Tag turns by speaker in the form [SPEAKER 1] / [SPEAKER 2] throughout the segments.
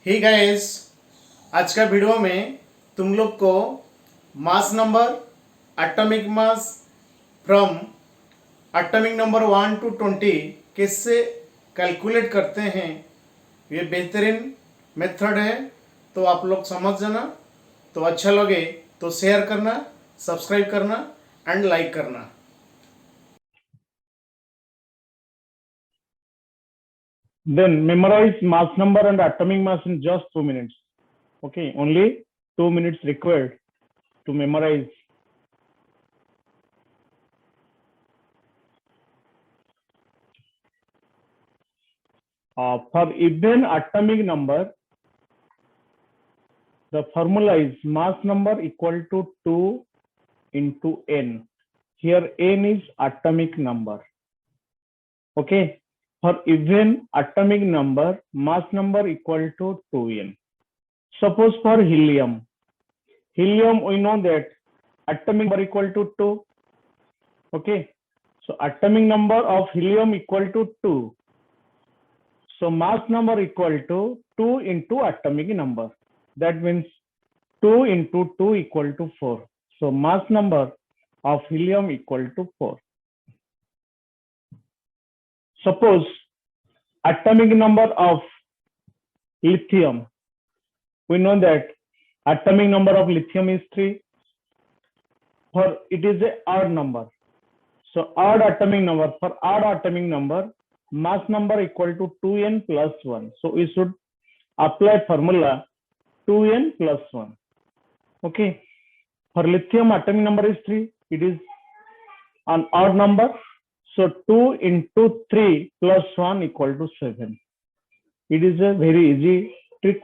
[SPEAKER 1] ही guys, आज का video में तुम लोग को mass number, atomic mass from atomic number 1 to 20 कैसे कैलकुलेट करते हैं, ये बेहतरीन मेथड है। तो आप लोग समझ जाना। तो अच्छा लगे तो शेयर करना, सब्सक्राइब करना एंड लाइक करना।
[SPEAKER 2] Then memorize mass number and atomic mass in just 2 minutes. Okay, only 2 minutes required to memorize. For even atomic number, the formula is mass number equal to 2 into n. Here n is atomic number. Okay, for even atomic number, mass number equal to 2n. Suppose for helium we know that atomic number equal to 2. Okay, so atomic number of helium equal to 2. So mass number equal to 2 into atomic number. That means 2 into 2 equal to 4. So mass number of helium equal to 4. Suppose atomic number of lithium. We know that atomic number of lithium is 3. For it is a odd number. So odd atomic number, for odd atomic number, mass number equal to 2n plus 1. So we should apply formula 2n plus 1. Okay. For lithium, atomic number is 3. It is an odd number. So 2 into 3 plus 1 equal to 7. It is a very easy trick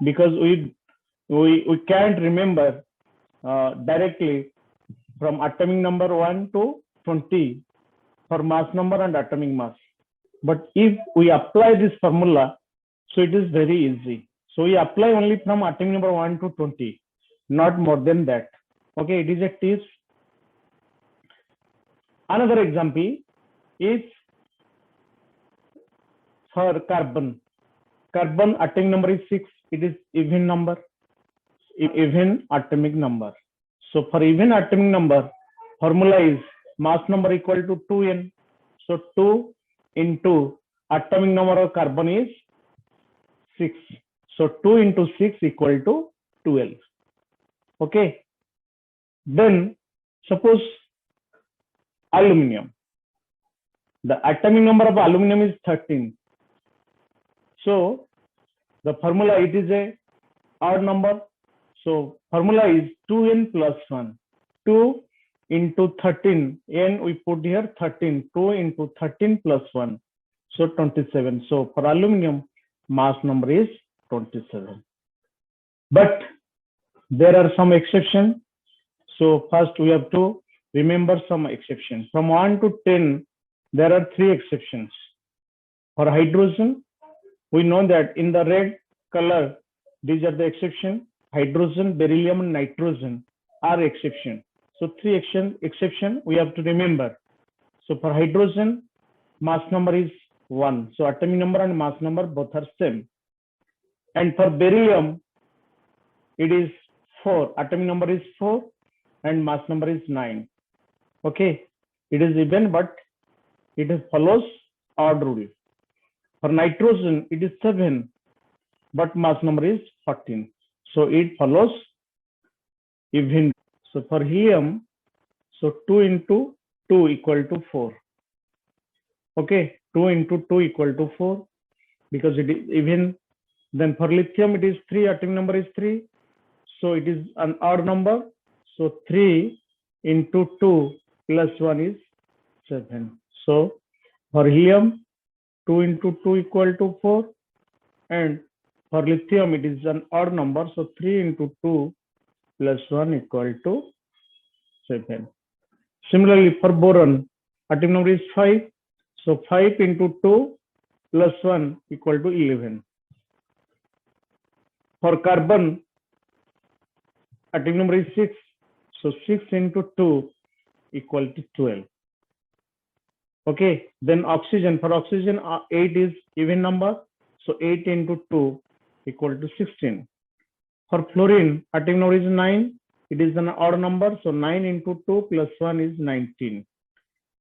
[SPEAKER 2] because we can't remember directly from atomic number 1 to 20 for mass number and atomic mass. But if we apply this formula, so it is very easy. So we apply only from atomic number 1 to 20, not more than that. Okay, it is a tip. Another example is for carbon. Carbon atomic number is 6. It is even number, even atomic number. So for even atomic number, formula is mass number equal to 2n. So 2 into atomic number of carbon is 6. So 2 into 6 equal to 12. Okay. Then suppose aluminum. The atomic number of aluminum is 13. So the formula, it is a odd number. So formula is 2n plus 1. 2 into 13. N we put here 13. 2 into 13 plus 1. So 27. So for aluminum, mass number is 27. But there are some exceptions. So first we have to remember some exceptions. From 1 to 10, there are 3 exceptions. For hydrogen, we know that in the red color, these are the exceptions. Hydrogen, beryllium, and nitrogen are exception. So 3 exception we have to remember. So for hydrogen, mass number is 1. So atomic number and mass number both are same. And for beryllium, it is 4. Atomic number is 4 and mass number is 9. Okay, it is even, but it follows odd rule. For nitrogen, it is 7, but mass number is 14. So it follows even. So for helium, so 2 into 2 equal to 4. Okay, 2 into 2 equal to 4 because it is even. Then for lithium, it is 3, atomic number is 3. So it is an odd number. So 3 into 2 plus 1 is 7. So for helium, 2 into 2 equal to 4. And for lithium, it is an odd number. So 3 into 2 plus 1 equal to 7. Similarly, for boron, atomic number is 5. So 5 into 2 plus 1 equal to 11. For carbon, atomic number is 6. So 6 into 2 equal to 12. Okay, then oxygen, for oxygen, 8 is even number. So 8 into 2 equal to 16. For fluorine, atomic number is 9. It is an odd number, so 9 into 2 plus 1 is 19.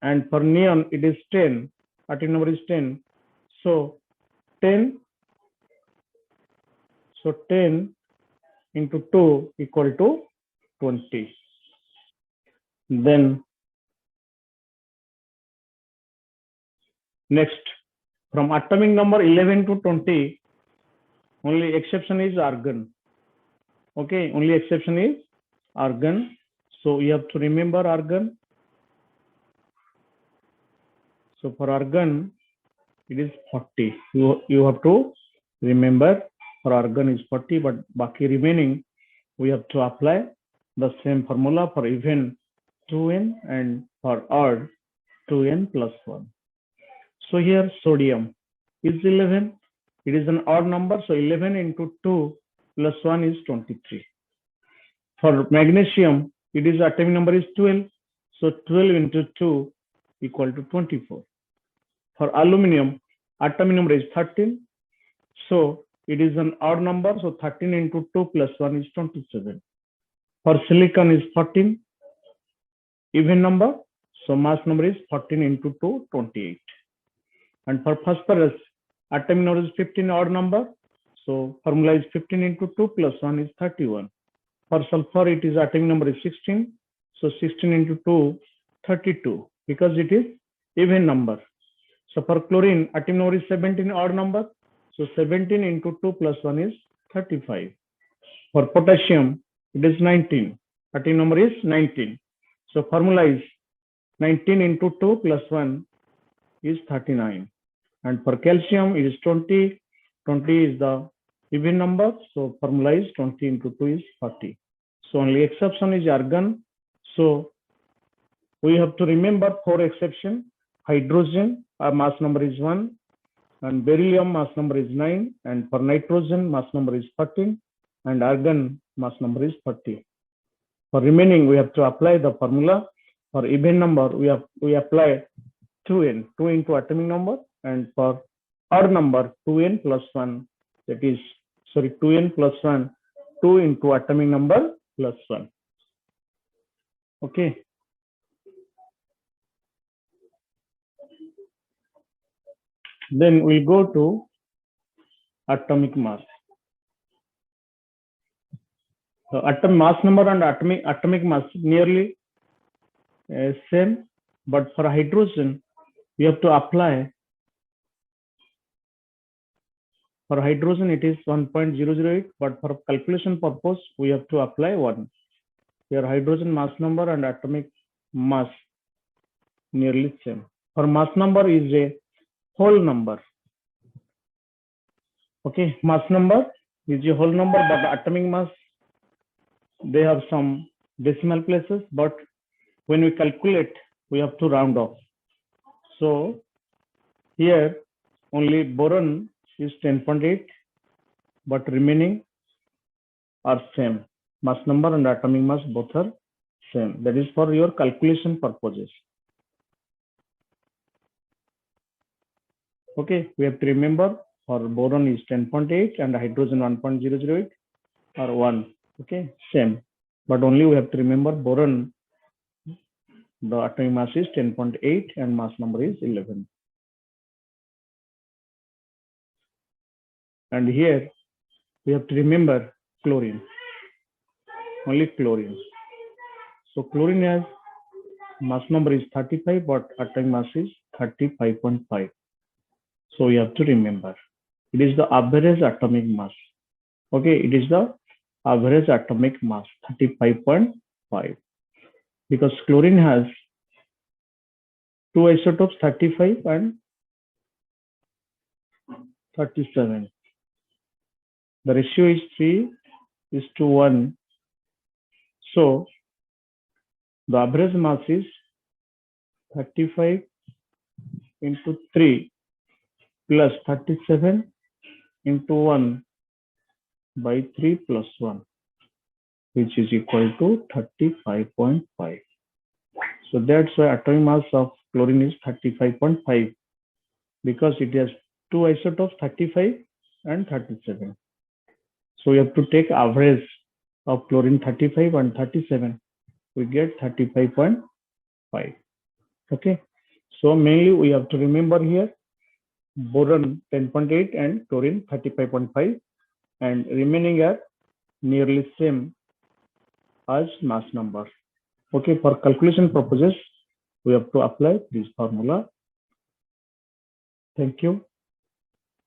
[SPEAKER 2] And for neon, it is 10. Atomic number is 10. So 10. So 10 into 2 equal to 20. Then next, from atomic number 11 to 20, only exception is argon. Okay, only exception is argon. So you have to remember argon. So for argon, it is 40. You have to remember for argon is 40, but baki remaining, we have to apply the same formula for even 2n and for odd 2n plus 1. So here sodium is 11. It is an odd number, so 11 into 2 plus 1 is 23. For magnesium, it is atomic number is 12. So 12 into 2 equal to 24. For aluminum, atomic number is 13. So it is an odd number. So 13 into 2 plus 1 is 27. For silicon is 14. Even number. So mass number is 14 into 2, 28. And for phosphorus, atomic number is 15, odd number. So formula is 15 into 2 plus 1 is 31. For sulfur, it is atomic number is 16. So 16 into 2, 32, because it is even number. So for chlorine, atomic number is 17, odd number. So 17 into 2 plus 1 is 35. For potassium, it is 19. Atomic number is 19. So formula is 19 into 2 plus 1 is 39. And for calcium, it is 20. 20 is the even number. So formula is 20 into 2 is 40. So only exception is argon. So we have to remember 4 exception. Hydrogen, mass number is 1. And beryllium, mass number is 9. And for nitrogen, mass number is 13. And argon, mass number is 30. For remaining, we have to apply the formula. For even number, we apply 2n, 2 into atomic number. And for odd number, 2n plus 1, that is, 2n plus 1, 2 into atomic number plus 1. Okay. Then we'll go to atomic mass. So atom mass number and atomic mass nearly same, but for hydrogen, we have to apply. For hydrogen, it is 1.008, but for calculation purpose, we have to apply 1. Here, hydrogen mass number and atomic mass nearly same. For mass number is a whole number. Okay, mass number is a whole number, but atomic mass, they have some decimal places, but when we calculate, we have to round off. So here only boron is 10.8, but remaining are same. Mass number and atomic mass both are same. That is for your calculation purposes. Okay, we have to remember for boron is 10.8 and hydrogen 1.008 or 1. Okay, same. But only we have to remember boron, the atomic mass is 10.8 and mass number is 11. And here we have to remember chlorine, only chlorine. So chlorine has mass number is 35, but atomic mass is 35.5. So you have to remember, it is the average atomic mass. Okay, it is the average atomic mass, 35.5. Because chlorine has 2 isotopes, 35 and 37. The ratio is 3:1. So the average mass is 35 into 3 plus 37 into 1 by 3 plus 1, which is equal to 35.5. So that's why atomic mass of chlorine is 35.5, because it has 2 isotopes, 35 and 37. So we have to take average of chlorine 35 and 37. We get 35.5. Okay. So mainly we have to remember here boron 10.8 and chlorine 35.5, and remaining are nearly same as mass number. Okay, for calculation purposes, we have to apply this formula. Thank you.